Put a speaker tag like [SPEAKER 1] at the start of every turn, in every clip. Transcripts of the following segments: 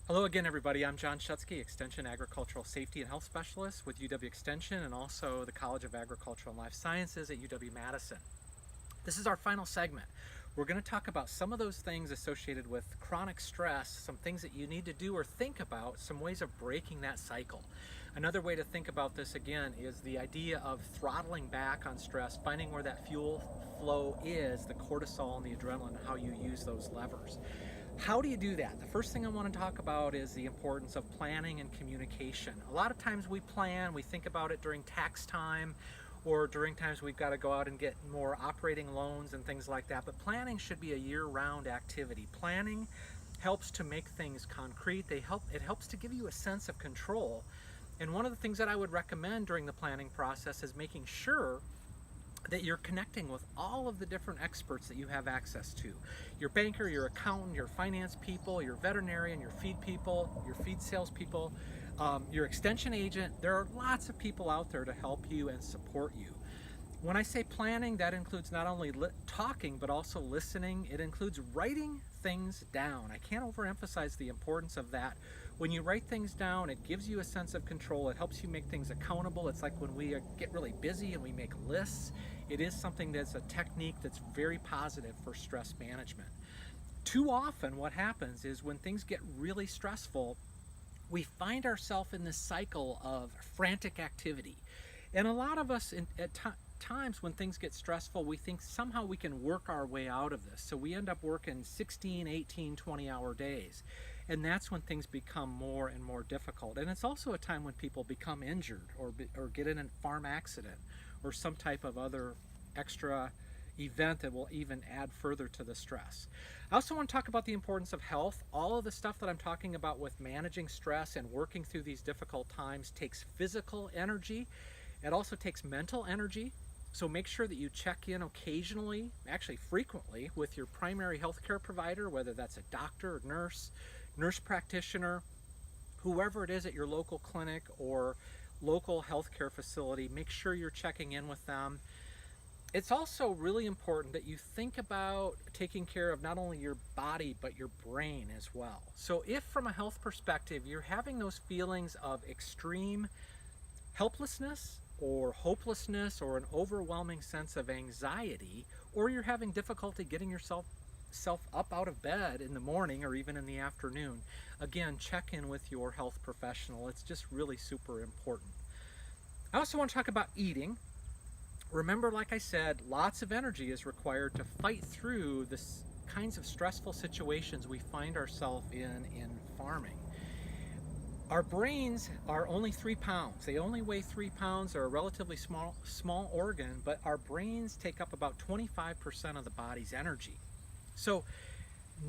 [SPEAKER 1] Hello again, everybody. I'm John Shutske, Extension Agricultural Safety and Health Specialist with UW Extension and also the College of Agricultural and Life Sciences at UW Madison. This is our final segment. We're going to talk about some of those things associated with chronic stress, some things that you need to do or think about, some ways of breaking that cycle. Another way to think about this again is the idea of throttling back on stress, finding where that fuel flow is, the cortisol and the adrenaline, and how you use those levers. How do you do that? The first thing I want to talk about is the importance of planning and communication. A lot of times we plan, we think about it during tax time or during times we've got to go out and get more operating loans and things like that. But planning should be a year-round activity. Planning helps to make things concrete. It helps to give you a sense of control. And one of the things that I would recommend during the planning process is making sure that you're connecting with all of the different experts that you have access to. Your banker, your accountant, your finance people, your veterinarian, your feed people, your feed sales people, your extension agent. There are lots of people out there to help you and support you. When I say planning, that includes not only talking, but also listening. It includes writing things down. I can't overemphasize the importance of that. When you write things down, it gives you a sense of control. It helps you make things accountable. It's like when we get really busy and we make lists. It is something that's a technique that's very positive for stress management. Too often what happens is when things get really stressful, we find ourselves in this cycle of frantic activity. And a lot of us at times when things get stressful, we think somehow we can work our way out of this. So we end up working 16, 18, 20-hour days. And that's when things become more and more difficult. And it's also a time when people become injured or get in a farm accident or some type of other extra event that will even add further to the stress. I also want to talk about the importance of health. All of the stuff that I'm talking about with managing stress and working through these difficult times takes physical energy. It also takes mental energy. So make sure that you check in occasionally, actually frequently, with your primary healthcare provider, whether that's a doctor, nurse practitioner, whoever it is at your local clinic or local healthcare facility. Make sure you're checking in with them. It's also really important that you think about taking care of not only your body, but your brain as well. So if from a health perspective, you're having those feelings of extreme helplessness or hopelessness or an overwhelming sense of anxiety, or you're having difficulty getting yourself up out of bed in the morning or even in the afternoon, again, check in with your health professional. It's just really super important. I also want to talk about eating. Remember, like I said, lots of energy is required to fight through the kinds of stressful situations we find ourselves in farming. Our brains are only 3 pounds. They only weigh 3 pounds. They're a relatively small organ, but our brains take up about 25% of the body's energy. So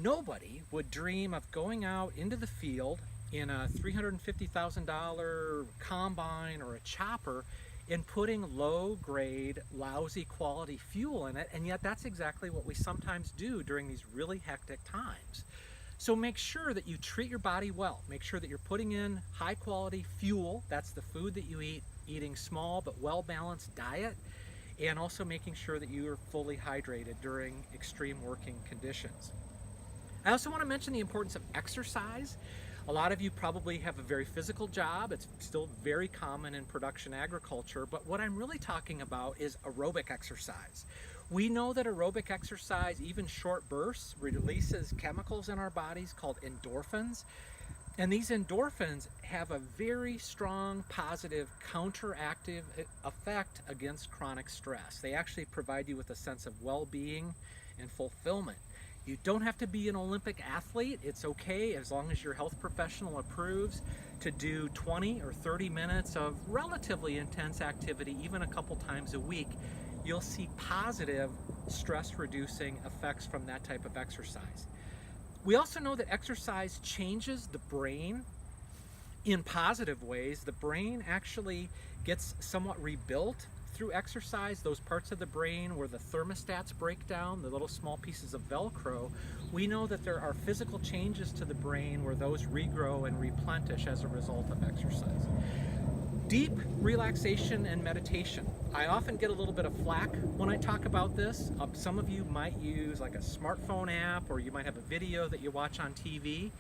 [SPEAKER 1] nobody would dream of going out into the field in a $350,000 combine or a chopper and putting low-grade, lousy quality fuel in it, and yet that's exactly what we sometimes do during these really hectic times. So make sure that you treat your body well. Make sure that you're putting in high-quality fuel. That's the food that you eat, eating small but well-balanced diet, and also making sure that you are fully hydrated during extreme working conditions. I also want to mention the importance of exercise. A lot of you probably have a very physical job. It's still very common in production agriculture, but what I'm really talking about is aerobic exercise. We know that aerobic exercise, even short bursts, releases chemicals in our bodies called endorphins. And these endorphins have a very strong positive counteractive effect against chronic stress. They actually provide you with a sense of well-being and fulfillment. You don't have to be an Olympic athlete. It's okay, as long as your health professional approves, to do 20 or 30 minutes of relatively intense activity, even a couple times a week. You'll see positive stress-reducing effects from that type of exercise. We also know that exercise changes the brain in positive ways. The brain actually gets somewhat rebuilt through exercise. Those parts of the brain where the thermostats break down, the little small pieces of Velcro, we know that there are physical changes to the brain where those regrow and replenish as a result of exercise. Deep relaxation and meditation. I often get a little bit of flack when I talk about this. Some of you might use like a smartphone app, or you might have a video that you watch on TV.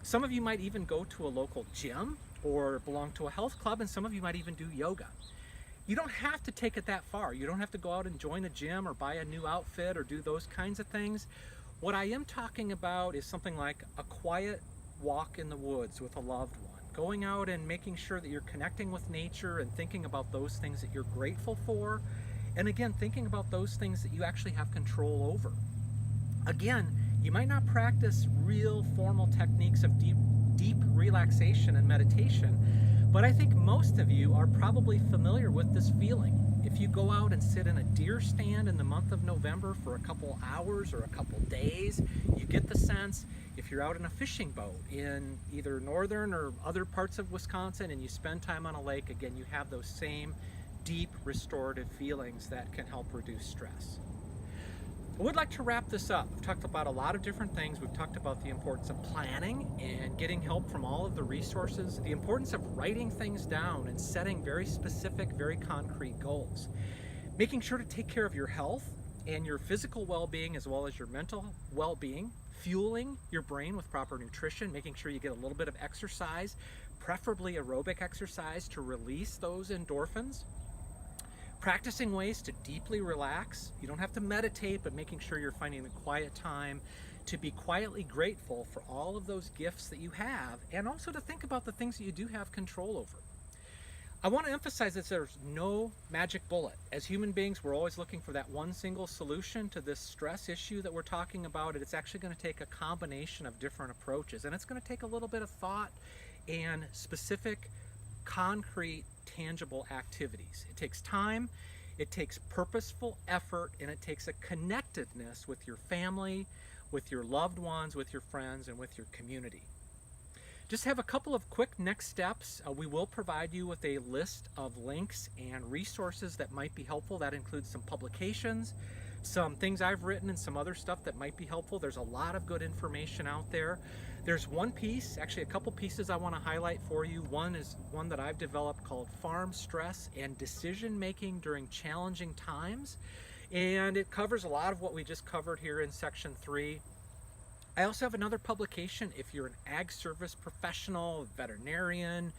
[SPEAKER 1] Some of you might even go to a local gym or belong to a health club, and some of you might even do yoga. You don't have to take it that far. You don't have to go out and join a gym or buy a new outfit or do those kinds of things. What I am talking about is something like a quiet walk in the woods with a loved one. Going out and making sure that you're connecting with nature and thinking about those things that you're grateful for. And again, thinking about those things that you actually have control over. Again, you might not practice real formal techniques of deep relaxation and meditation, but I think most of you are probably familiar with this feeling. If you go out and sit in a deer stand in the month of November for a couple hours or a couple days, you get the sense. If you're out in a fishing boat in either northern or other parts of Wisconsin and you spend time on a lake, again, you have those same deep restorative feelings that can help reduce stress. I would like to wrap this up. We've talked about a lot of different things. We've talked about the importance of planning and getting help from all of the resources, the importance of writing things down and setting very specific, very concrete goals. Making sure to take care of your health and your physical well-being as well as your mental well-being, fueling your brain with proper nutrition, making sure you get a little bit of exercise, preferably aerobic exercise to release those endorphins. Practicing ways to deeply relax. You don't have to meditate, but making sure you're finding the quiet time to be quietly grateful for all of those gifts that you have, and also to think about the things that you do have control over. I want to emphasize that there's no magic bullet. As human beings, we're always looking for that one single solution to this stress issue that we're talking about, and it's actually going to take a combination of different approaches, and it's going to take a little bit of thought and specific, concrete, tangible activities. It takes time, it takes purposeful effort, and it takes a connectedness with your family, with your loved ones, with your friends, and with your community. Just have a couple of quick next steps. We will provide you with a list of links and resources that might be helpful. That includes some publications, some things I've written, and some other stuff that might be helpful. There's a lot of good information out there. There's one piece, actually a couple pieces I want to highlight for you. One is one that I've developed called Farm Stress and Decision Making During Challenging Times. And it covers a lot of what we just covered here in section 3. I also have another publication if you're an ag service professional, veterinarian,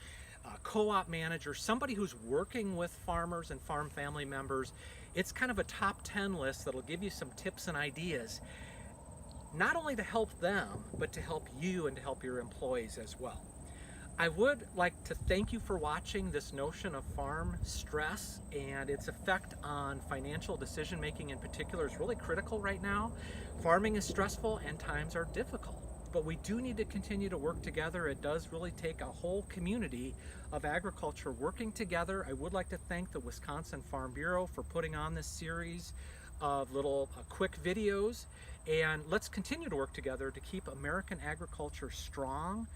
[SPEAKER 1] co-op manager, somebody who's working with farmers and farm family members. It's kind of a top 10 list that'll give you some tips and ideas, not only to help them, but to help you and to help your employees as well. I would like to thank you for watching this notion of farm stress and its effect on financial decision making in particular is really critical right now. Farming is stressful and times are difficult, but we do need to continue to work together. It does really take a whole community of agriculture working together. I would like to thank the Wisconsin Farm Bureau for putting on this series of little quick videos, and let's continue to work together to keep American agriculture strong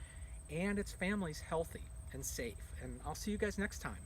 [SPEAKER 1] and its families healthy and safe. And I'll see you guys next time.